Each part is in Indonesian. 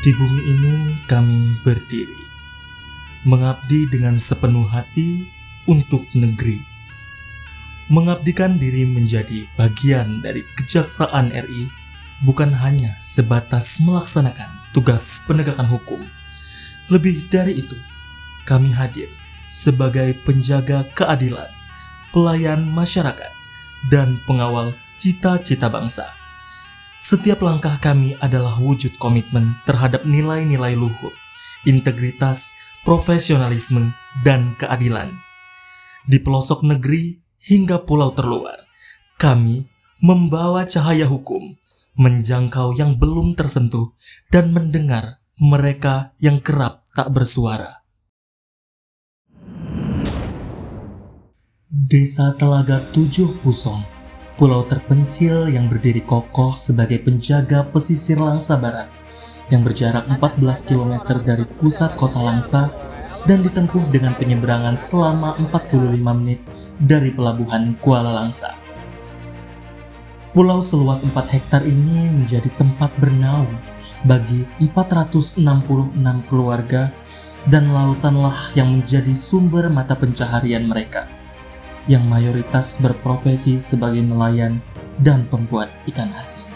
Di bumi ini kami berdiri, mengabdi dengan sepenuh hati untuk negeri. Mengabdikan diri menjadi bagian dari Kejaksaan RI bukan hanya sebatas melaksanakan tugas penegakan hukum. Lebih dari itu, kami hadir sebagai penjaga keadilan, pelayan masyarakat, dan pengawal cita-cita bangsa. Setiap langkah kami adalah wujud komitmen terhadap nilai-nilai luhur, integritas, profesionalisme, dan keadilan. Di pelosok negeri hingga pulau terluar, kami membawa cahaya hukum, menjangkau yang belum tersentuh, dan mendengar mereka yang kerap tak bersuara. Desa Telaga Tujuh Pusong, pulau terpencil yang berdiri kokoh sebagai penjaga pesisir Langsa Barat, yang berjarak 14 km dari pusat kota Langsa dan ditempuh dengan penyeberangan selama 45 menit dari pelabuhan Kuala Langsa. Pulau seluas 4 hektar ini menjadi tempat bernaung bagi 466 keluarga, dan lautanlah yang menjadi sumber mata pencaharian mereka, yang mayoritas berprofesi sebagai nelayan dan pembuat ikan asin.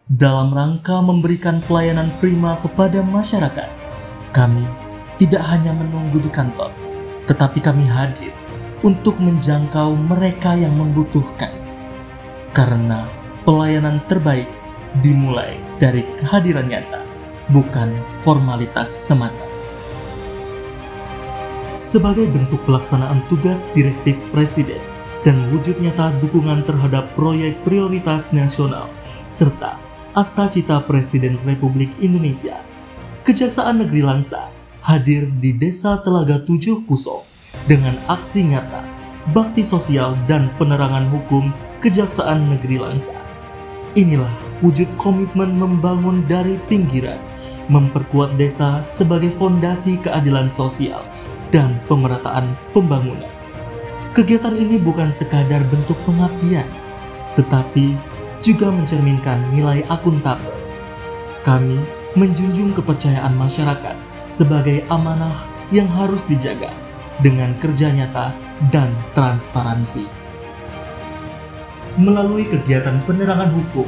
Dalam rangka memberikan pelayanan prima kepada masyarakat, kami tidak hanya menunggu di kantor, tetapi kami hadir untuk menjangkau mereka yang membutuhkan. Karena pelayanan terbaik dimulai dari kehadiran nyata, bukan formalitas semata. Sebagai bentuk pelaksanaan tugas direktif Presiden dan wujud nyata dukungan terhadap proyek prioritas nasional serta Asta-cita Presiden Republik Indonesia, Kejaksaan Negeri Langsa hadir di Desa Telaga Tujuh Pusong dengan aksi nyata, bakti sosial, dan penerangan hukum Kejaksaan Negeri Langsa. Inilah wujud komitmen membangun dari pinggiran, memperkuat desa sebagai fondasi keadilan sosial dan pemerataan pembangunan. Kegiatan ini bukan sekadar bentuk pengabdian, tetapi juga mencerminkan nilai akuntabel. Kami menjunjung kepercayaan masyarakat sebagai amanah yang harus dijaga dengan kerja nyata dan transparansi. Melalui kegiatan penerangan hukum,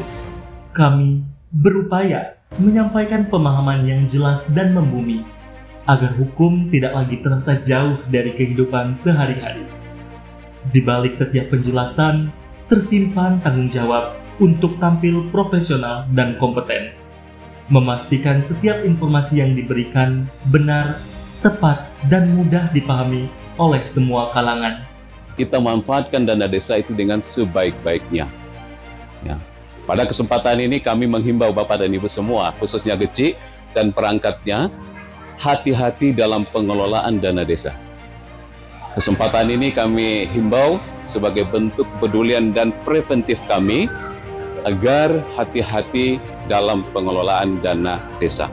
kami berupaya menyampaikan pemahaman yang jelas dan membumi, agar hukum tidak lagi terasa jauh dari kehidupan sehari-hari. Di balik setiap penjelasan, tersimpan tanggung jawab untuk tampil profesional dan kompeten, memastikan setiap informasi yang diberikan benar, tepat, dan mudah dipahami oleh semua kalangan. Kita manfaatkan dana desa itu dengan sebaik-baiknya. Ya. Pada kesempatan ini kami menghimbau Bapak dan Ibu semua, khususnya Geci dan perangkatnya, hati-hati dalam pengelolaan dana desa. Kesempatan ini kami himbau sebagai bentuk kepedulian dan preventif kami agar hati-hati dalam pengelolaan dana desa.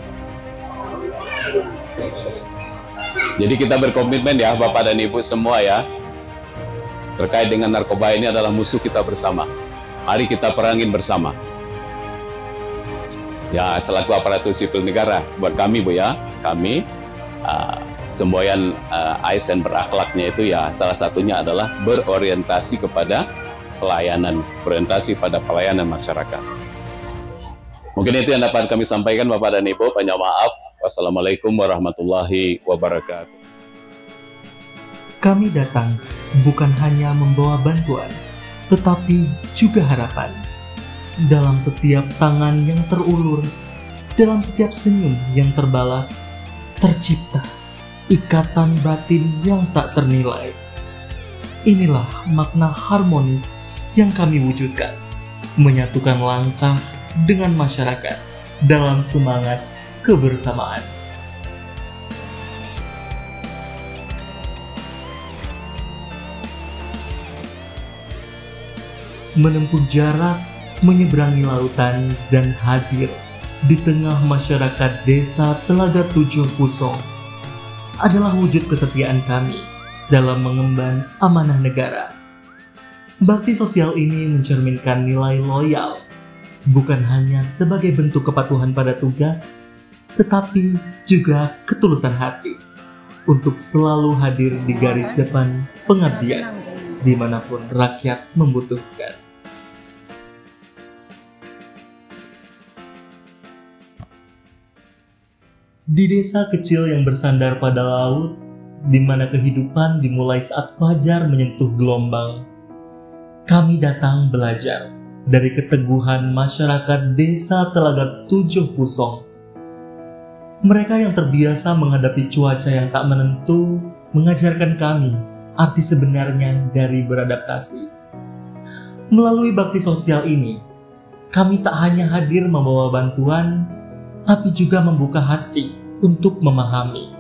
Jadi kita berkomitmen ya Bapak dan Ibu semua ya, terkait dengan narkoba ini adalah musuh kita bersama. Mari kita perangin bersama. Ya, selaku aparatur sipil negara, buat kami Bu ya, kami semboyan ASN berakhlaknya itu ya salah satunya adalah berorientasi kepada pelayanan, berorientasi pada pelayanan masyarakat. Mungkin itu yang dapat kami sampaikan Bapak dan Ibu. Banyak maaf. Wassalamualaikum warahmatullahi wabarakatuh. Kami datang bukan hanya membawa bantuan, tetapi juga harapan. Dalam setiap tangan yang terulur, dalam setiap senyum yang terbalas, tercipta ikatan batin yang tak ternilai. Inilah makna harmonis yang kami wujudkan, menyatukan langkah dengan masyarakat dalam semangat kebersamaan. Menempuh jarak, menyeberangi lautan, dan hadir di tengah masyarakat Desa Telaga Tujuh Pusong adalah wujud kesetiaan kami dalam mengemban amanah negara. Bakti sosial ini mencerminkan nilai loyal, bukan hanya sebagai bentuk kepatuhan pada tugas, tetapi juga ketulusan hati untuk selalu hadir di garis depan pengabdian dimanapun rakyat membutuhkan. Di desa kecil yang bersandar pada laut, di mana kehidupan dimulai saat fajar menyentuh gelombang, kami datang belajar dari keteguhan masyarakat desa Telaga 7 Pusong. Mereka yang terbiasa menghadapi cuaca yang tak menentu mengajarkan kami arti sebenarnya dari beradaptasi. Melalui bakti sosial ini, kami tak hanya hadir membawa bantuan, tapi juga membuka hati untuk memahami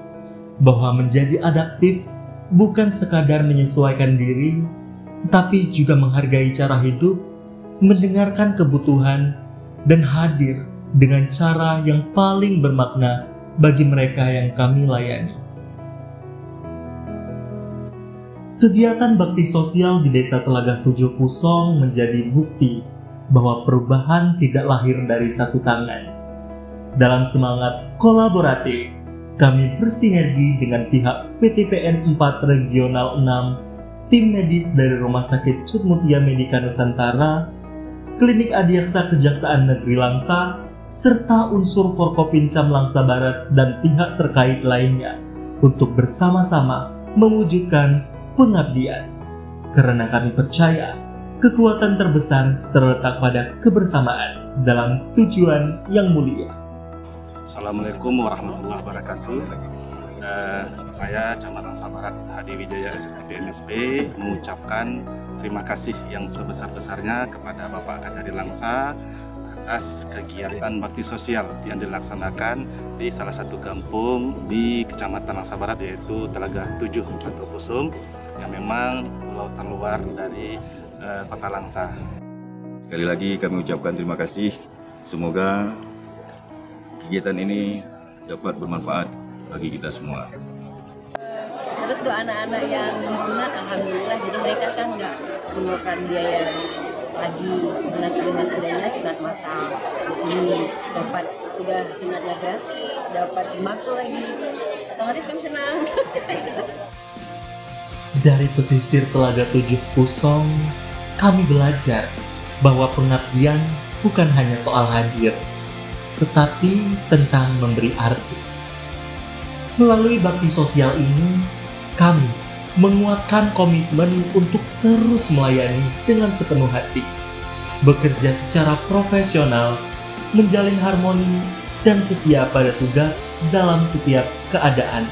bahwa menjadi adaptif bukan sekadar menyesuaikan diri, tetapi juga menghargai cara hidup, mendengarkan kebutuhan, dan hadir dengan cara yang paling bermakna bagi mereka yang kami layani. Kegiatan bakti sosial di Desa Telaga 7 Pusong menjadi bukti bahwa perubahan tidak lahir dari satu tangan. Dalam semangat kolaboratif, kami bersinergi dengan pihak PTPN 4 Regional 6, tim medis dari Rumah Sakit Cutmutia Medika Nusantara, Klinik Adiaksa Kejaksaan Negeri Langsa, serta unsur Forkopincam Langsa Barat dan pihak terkait lainnya untuk bersama-sama mewujudkan pengabdian. Karena kami percaya, kekuatan terbesar terletak pada kebersamaan dalam tujuan yang mulia. Assalamualaikum warahmatullahi wabarakatuh. Saya Camat Langsa Barat Hadi Wijaya SSTP MSP mengucapkan terima kasih yang sebesar-besarnya kepada Bapak Kajari Langsa atas kegiatan bakti sosial yang dilaksanakan di salah satu kampung di Kecamatan Langsa Barat, yaitu Telaga 7 atau Pusong, yang memang pulau terluar dari Kota Langsa. Sekali lagi kami ucapkan terima kasih. Semoga kegiatan ini dapat bermanfaat bagi kita semua. Terus untuk anak-anak yang disunat, alhamdulillah, jadi mereka kan nggak mengeluarkan biaya lagi dengan adanya sunat massal. Di sini dapat udah sunatnya gratis, dapat sembako lagi. Otomatis kami senang. Dari pesisir Telaga 7 Pusong, kami belajar bahwa pengabdian bukan hanya soal hadir, tetapi tentang memberi arti. Melalui bakti sosial ini, kami menguatkan komitmen untuk terus melayani dengan sepenuh hati, bekerja secara profesional, menjalin harmoni, dan setia pada tugas dalam setiap keadaan.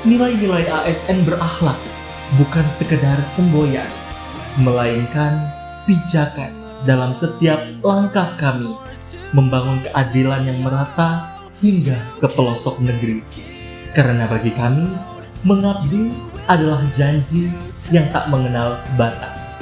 Nilai-nilai ASN berakhlak bukan sekedar semboyan, melainkan pijakan dalam setiap langkah kami membangun keadilan yang merata hingga ke pelosok negeri. Karena bagi kami, mengabdi adalah janji yang tak mengenal batas.